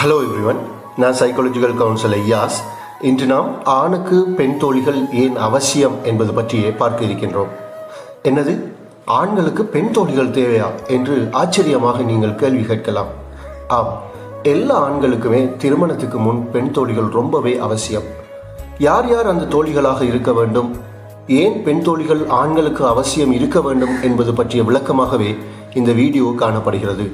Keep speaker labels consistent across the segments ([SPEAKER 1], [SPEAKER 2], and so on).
[SPEAKER 1] Hello everyone, நான் psychological councillor Eos. இன்று நாம் ஆணுக்கு பெண் தோழிகள் ஏன் அவசியம் என்பது பற்றியே பார்க்க இருக்கின்றோம். என்னது, ஆண்களுக்கு பெண் தோழிகள் தேவையா என்று ஆச்சரியமாக நீங்கள் கேள்வி கேட்கலாம். ஆம், எல்லா ஆண்களுக்குமே திருமணத்துக்கு முன் பெண் தோழிகள் ரொம்பவே அவசியம். யார் யார் அந்த தோழிகளாக இருக்க வேண்டும், ஏன் பெண் தோழிகள் ஆண்களுக்கு அவசியம் இருக்க வேண்டும் என்பது பற்றிய விளக்கமாகவே இந்த வீடியோ காணப்படுகிறது.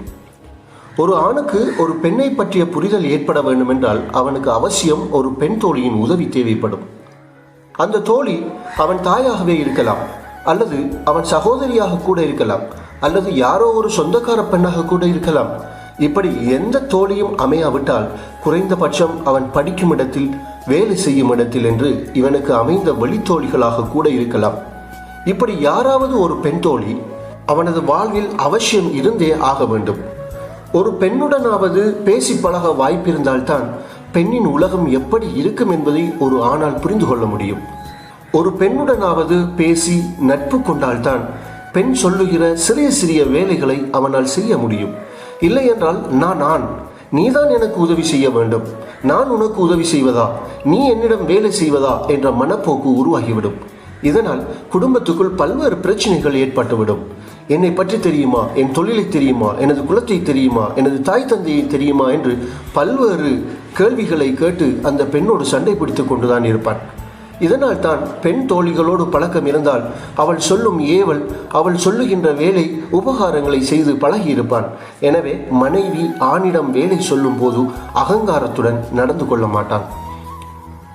[SPEAKER 1] ஒரு ஆணுக்கு ஒரு பெண்ணை பற்றிய புரிதல் ஏற்பட வேண்டும் என்றால் அவனுக்கு அவசியம் ஒரு பெண் தோழியின் உதவி தேவைப்படும். அந்த தோழி அவன் தாயாகவே இருக்கலாம், அல்லது அவன் சகோதரியாக கூட இருக்கலாம், அல்லது யாரோ ஒரு சொந்தக்கார பெண்ணாக கூட இருக்கலாம். இப்படி எந்த தோழியும் அமையாவிட்டால் குறைந்தபட்சம் அவன் படிக்கும் இடத்தில், வேலை செய்யும் இடத்தில் என்று இவனுக்கு அமைந்த வழித்தோழிகளாக கூட இருக்கலாம். இப்படி யாராவது ஒரு பெண் தோழி அவனது வாழ்வில் அவசியம் இருந்தே ஆக வேண்டும். ஒரு பெண்ணுடனாவது பேசி பழக வாய்ப்பிருந்தால்தான் பெண்ணின் உலகம் எப்படி இருக்கும் என்பதை ஒரு ஆணால் புரிந்து கொள்ள முடியும். ஒரு பெண்ணுடனாவது பேசி நட்பு கொண்டால்தான் பெண் சொல்லுகிற சிறிய சிறிய வேலைகளை அவனால் செய்ய முடியும். இல்லை என்றால் நான் நீதான் எனக்கு உதவி செய்ய வேண்டும், நான் உனக்கு உதவி செய்வதா, நீ என்னிடம் வேலை செய்வதா என்ற மனப்போக்கு உருவாகிவிடும். இதனால் குடும்பத்துக்குள் பல்வேறு பிரச்சனைகள் ஏற்பட்டுவிடும். என்னை பற்றி தெரியுமா, என் தொழிலை தெரியுமா, எனது குலத்தை தெரியுமா, எனது தாய் தந்தையை தெரியுமா என்று பல்வேறு கேள்விகளை கேட்டு அந்த பெண்ணோடு சண்டை பிடித்து கொண்டுதான் இருப்பான். இதனால் தான் பெண் தோழிகளோடு பழக்கம் இருந்தால் அவள் சொல்லும் ஏவல், அவள் சொல்லுகின்ற வேலை உபகாரங்களை செய்து பழகியிருப்பான். எனவே மனைவி ஆணிடம் வேலை சொல்லும் போது அகங்காரத்துடன் நடந்து கொள்ள மாட்டான்.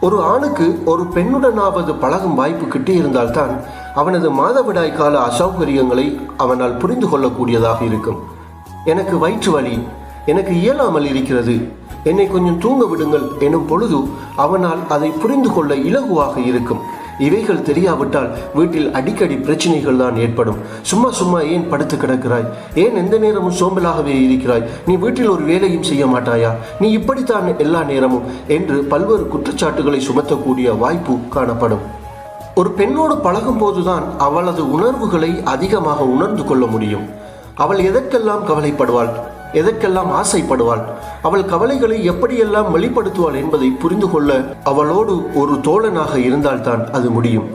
[SPEAKER 1] ஒரு ஆணுக்கு ஒரு பெண்ணுடனாவது பழகும் வாய்ப்பு கிட்டியிருந்தால்தான் அவனது மாதவிடாய் கால அசௌகரியங்களை அவனால் புரிந்து கொள்ளக்கூடியதாக இருக்கும். எனக்கு வயிற்று வலி, எனக்கு இயலாமல் இருக்கிறது, என்னை கொஞ்சம் தூங்க விடுங்கள் எனும் பொழுது அவனால் அதை புரிந்து கொள்ள இலகுவாக இருக்கும். இவைகள் தெரியாவிட்டால் வீட்டில் அடிக்கடி பிரச்சனைகள் தான் ஏற்படும். சும்மா ஏன் படுத்து கிடக்கிறாய், ஏன் எந்த நேரமும் சோம்பலாகவே இருக்கிறாய், நீ வீட்டில் ஒரு வேலையும் செய்ய மாட்டாயா, நீ இப்படித்தான் எல்லா நேரமும் என்று பல்வேறு குற்றச்சாட்டுகளை சுமத்தக்கூடிய வாய்ப்பு காணப்படும். ஒரு பெண்ணோடு பழகும் போதுதான் அவளது உணர்வுகளை அதிகமாக உணர்ந்து கொள்ள முடியும். அவள் எதற்கெல்லாம் கவலைப்படுவாள், எதற்கெல்லாம் ஆசைப்படுவாள், அவள் கவலைகளை எப்படியெல்லாம் வெளிப்படுத்துவாள் என்பதை புரிந்து கொள்ள அவளோடு ஒரு தோழனாக இருந்தால்தான் அது முடியும்.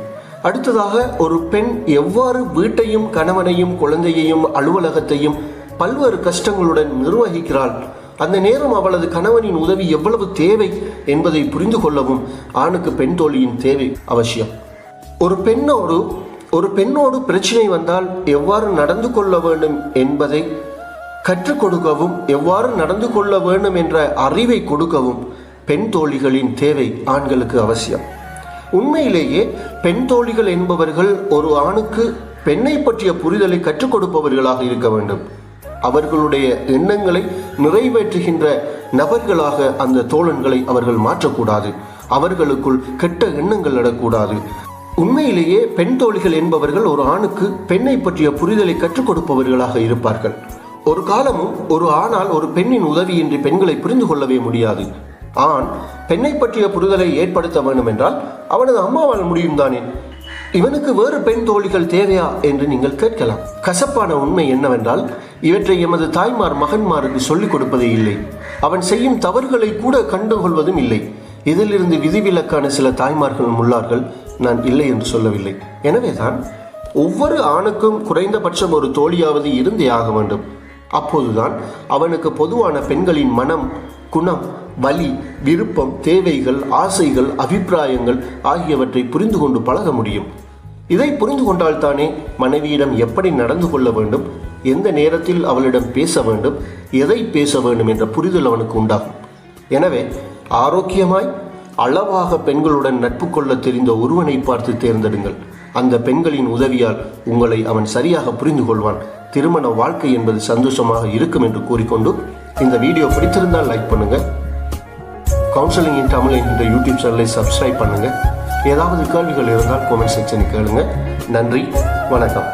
[SPEAKER 1] அடுத்ததாக, ஒரு பெண் எவ்வாறு வீட்டையும் கணவனையும் குழந்தையையும் அலுவலகத்தையும் பல்வேறு கஷ்டங்களுடன் நிர்வகிக்கிறாள், அந்த நேரம் அவளது கணவனின் உதவி எவ்வளவு தேவை என்பதை புரிந்து கொள்ளவும் ஆணுக்கு பெண் தோழியின் தேவை அவசியம். ஒரு பெண்ணோடு பிரச்சனை வந்தால் எவ்வாறு நடந்து கொள்ள வேண்டும் என்பதை கற்றுக் கொடுக்கவும், எவ்வாறு நடந்து கொள்ள வேண்டும் என்ற அறிவை கொடுக்கவும் பெண் தோழிகளின் தேவை ஆண்களுக்கு அவசியம். உண்மையிலேயே பெண் தோழிகள் என்பவர்கள் ஒரு ஆணுக்கு பெண்ணை பற்றிய புரிதலை கற்றுக் கொடுப்பவர்களாக இருக்க வேண்டும். அவர்களுடைய எண்ணங்களை நிறைவேற்றுகின்ற நபர்களாக அந்த தோழன்களை அவர்கள் மாற்றக்கூடாது. அவர்களுக்குள் கெட்ட எண்ணங்கள் நடக்கூடாது. உண்மையிலேயே பெண் தோழிகள் என்பவர்கள் ஒரு ஆணுக்கு பெண்ணை பற்றிய புரிதலை கற்றுக் கொடுப்பவர்களாக இருப்பார்கள். ஒரு காலமும் ஒரு ஆணால் ஒரு பெண்ணின் உதவியின்றி பெண்களை புரிந்து கொள்ளவே முடியாது. ஆண் பெண்ணை பற்றிய புரிதலை ஏற்படுத்த வேண்டும் என்றால் அவனது அம்மாவால் முடியும் தானே. இவனுக்கு வேறு பெண் தோழிகள் தேவையா என்று நீங்கள் கேட்கலாம். கசப்பான உண்மை என்னவென்றால் இவற்றை எமது தாய்மார் மகன்மாருக்கு சொல்லிக் கொடுப்பதே இல்லை. அவன் செய்யும் தவறுகளை கூட கண்டுகொள்வதும் இல்லை. இதிலிருந்து விதிவிலக்கான சில தாய்மார்களும் உள்ளார்கள், நான் இல்லை என்று சொல்லவில்லை. எனவேதான் ஒவ்வொரு ஆணுக்கும் குறைந்தபட்சம் ஒரு தோழியாவது இருந்தே ஆக வேண்டும். அப்போதுதான் அவனுக்கு பொதுவான பெண்களின் மனம், குணம், வலி, விருப்பம், தேவைகள், ஆசைகள், அபிப்பிராயங்கள் ஆகியவற்றை புரிந்து கொண்டு பழக முடியும். இதை புரிந்து கொண்டால்தானே மனைவியிடம் எப்படி நடந்து கொள்ள வேண்டும், எந்த நேரத்தில் அவளிடம் பேச வேண்டும், எதை பேச வேண்டும் என்ற புரிதல் அவனுக்கு உண்டாகும். எனவே ஆரோக்கியமாய் அளவாக பெண்களுடன் நட்பு கொள்ள தெரிந்த ஒருவனை பார்த்து தேர்ந்தெடுங்கள். அந்த பெண்களின் உதவியால் உங்களை அவன் சரியாக புரிந்து கொள்வான். திருமண வாழ்க்கை என்பது சந்தோஷமாக இருக்கும் என்று கூறிக்கொண்டு இந்த வீடியோ பிடித்திருந்தால் லைக் பண்ணுங்க. கவுன்சிலிங் இன் தமிழ் என்ற யூடியூப் சேனலை சப்ஸ்கிரைப் பண்ணுங்க. ஏதாவது கேள்விகள் இருந்தால் கமெண்ட் செக்ஷனுக்கு கேளுங்க. நன்றி, வணக்கம்.